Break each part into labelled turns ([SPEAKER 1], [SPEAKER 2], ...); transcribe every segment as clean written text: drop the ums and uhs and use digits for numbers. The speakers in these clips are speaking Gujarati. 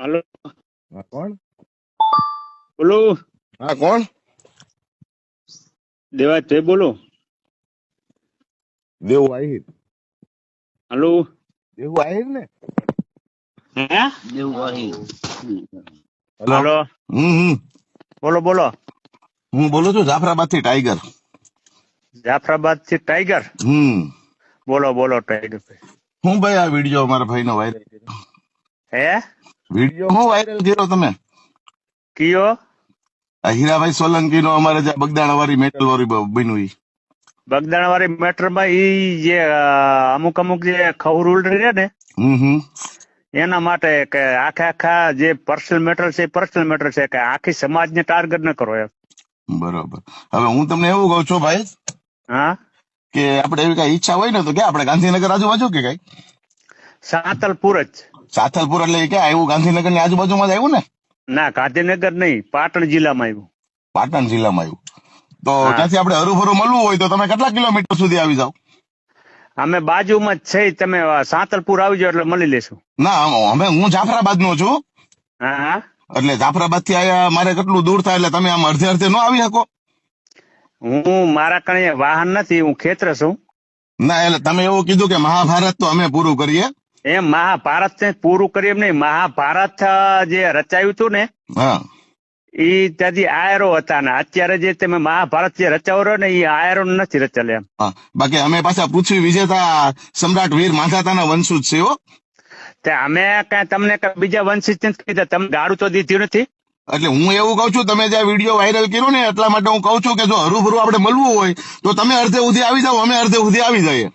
[SPEAKER 1] હાલો.
[SPEAKER 2] હા કોણ?
[SPEAKER 1] બોલો.
[SPEAKER 2] હા કોણ?
[SPEAKER 1] દેવાજભાઈ બોલો.
[SPEAKER 2] દેવું આહિર.
[SPEAKER 1] હાલો.
[SPEAKER 2] દેવું આહિર ને?
[SPEAKER 1] હે?
[SPEAKER 2] હેલો.
[SPEAKER 1] હાલો.
[SPEAKER 2] હમ.
[SPEAKER 1] બોલો બોલો.
[SPEAKER 2] હું બોલું છું જાફરાબાદ થી ટાઈગર.
[SPEAKER 1] જાફરાબાદ થી ટાઈગર. બોલો બોલો ટાઈગર ભાઈ.
[SPEAKER 2] હું ભાઈ આ વિડીયો મારા ભાઈનો વાયરલ કર્યો.
[SPEAKER 1] હે?
[SPEAKER 2] વિડીયો હું વાયરલ કર્યો તમે?
[SPEAKER 1] કયો?
[SPEAKER 2] આ હીરાભાઈ સોલંકી નો અમારે જે બગદાણા વાળી મેટલ વાળી બન્યું ઈ.
[SPEAKER 1] બગદાણા વાળી મેટર માં ઈ જે અમુક અમુક જે ખવરૂલ રહે ને એના માટે કે આખા જે પર્સનલ મેટર છે પર્સનલ મેટર છે કે આખી સમાજને ટાર્ગેટ ન કરો એમ.
[SPEAKER 2] બરોબર. હવે હું તમને એવું કહું છું ભાઈ
[SPEAKER 1] હા
[SPEAKER 2] કે આપણે એવી કઈ ઈચ્છા હોય ને તો કે આપણે ગાંધીનગર આજુબાજુ કે કઈ
[SPEAKER 1] સાતલપુર જ.
[SPEAKER 2] સાથલપુર એટલે કે આવ્યું ગાંધીનગર ની આજુબાજુમાં જ આવ્યું ને?
[SPEAKER 1] ના ગાંધીનગર નહીં, પાટણ જિલ્લામાં આવ્યું.
[SPEAKER 2] પાટણ જિલ્લામાં આવ્યું. તો
[SPEAKER 1] હા.
[SPEAKER 2] ત્યાંથી આપણે હરુભરું મળવું હોય તો તમે કેટલા કિલોમીટર સુધી આવી જાવ?
[SPEAKER 1] અમે બાજુમાં જ છે, તમે સાંતલપુર આવી જાવ એટલે મળી લેશું.
[SPEAKER 2] ના હું જાફરાબાદ નો છું.
[SPEAKER 1] હા હા.
[SPEAKER 2] એટલે જાફરાબાદ થી આયા મારે કેટલું દૂર થાય એટલે તમે આમ અડધે અડધે ન આવી શકો?
[SPEAKER 1] હું મારા કણે વાહન નથી, હું ખેતર છું.
[SPEAKER 2] ના એટલે તમે એવું કીધું કે મહાભારત તો અમે પૂરું કરીએ.
[SPEAKER 1] એમ મહાભારત ને પૂરું કરી એમ નહીં, મહાભારત જે રચાયું હતું ને
[SPEAKER 2] હા
[SPEAKER 1] ઈ ત્યાંથી આયરો હતા ને અત્યારે જે તમે મહાભારત જે રચાવો રહ્યો ને એ આયરો નથી રચેલ એમ.
[SPEAKER 2] હા. બાકી અમે પાછા પૃથ્વી વિજેતા સમ્રાટ વીર માંધાતાના વંશુજ છે હો.
[SPEAKER 1] તે અમે કઈ તમને બીજા વંશિત નથી કીધા, તમે ગાડું તો દીધું નથી.
[SPEAKER 2] એટલે હું એવું કઉ છું તમે જે વિડીયો વાયરલ કર્યો ને એટલા માટે હું કઉ છું કે જો હરુભરું આપણે મળવું હોય તો તમે અડધે સુધી આવી જાઓ, અમે અડધે સુધી આવી જઈએ.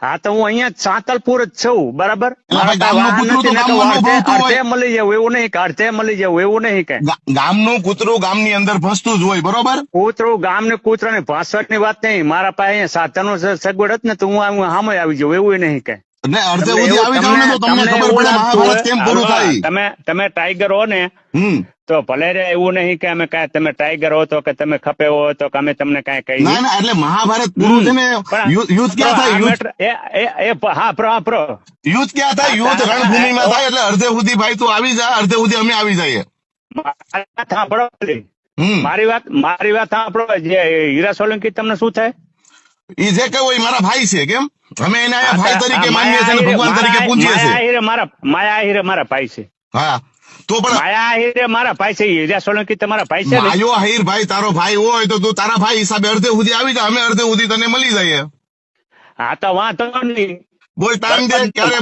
[SPEAKER 1] હા તો હું અહીંયા સાંતલપુર જ છું, બરાબર.
[SPEAKER 2] એટલે ભાઈ ગામનું કૂતરું તો ગામમાં ન ભાવતું
[SPEAKER 1] અડધે
[SPEAKER 2] હોય.
[SPEAKER 1] મળી જવું એવું નહીં કે અડધે મળી જવું એવું નહીં કે
[SPEAKER 2] ગામનું કૂતરું ગામની અંદર ફસતું જ હોય, બરોબર?
[SPEAKER 1] કૂતરું ગામ ને કૂતરા ને ભાષવાની વાત નહીં. મારા પાસે અહીંયા સાધનો સગવડ જ ને તો હું સામે આવી જાઉં એવું નહીં કે
[SPEAKER 2] એટલે અડધે સુધી આવી જાવ ને તો તમને ખબર પડે મહાભારત કેમ પૂરું થાય.
[SPEAKER 1] તમે ટાઈગર હો ને તો ભલે રે એવું નહીં કે અમે કાંઈ તમે ટાઈગર હો તો કે તમે ખપે હો તો કે અમે તમને કાંઈ કહી.
[SPEAKER 2] ના ના એટલે મહાભારત પૂરું છે ને યુદ્ધ ક્યાં થાય? યુદ્ધ ક્યાં થાય? યુદ્ધ રણભૂમિમાં થાય. એટલે અડધે સુધી ભાઈ તું આવી જા, અડધે સુધી અમે આવી જઈએ.
[SPEAKER 1] મારી વાત સાંભળો. જે હીરા સોલંકી તમને શું થાય?
[SPEAKER 2] ઈ જે કઈ હોય મારા ભાઈ છે. કેમ અમે એને આયા ભાઈ તરીકે માનીએ છીએ, ભગવાન તરીકે પૂજીએ છીએ.
[SPEAKER 1] માયા આહિરે મારા ભાઈ છે.
[SPEAKER 2] હા તો પણ
[SPEAKER 1] માયા આહિરે મારા ભાઈ છે. હીરા સોલંકી તમારા ભાઈ છે.
[SPEAKER 2] માયો આહિર ભાઈ તારો ભાઈ હોય તો તું તારા ભાઈ હિસાબે અડધે સુધી આવી જા, અમે અડધે સુધી તને મળી જઈએ.
[SPEAKER 1] હા તો વાંધો નહીં.
[SPEAKER 2] બોલ ટાઈમ દે ક્યારે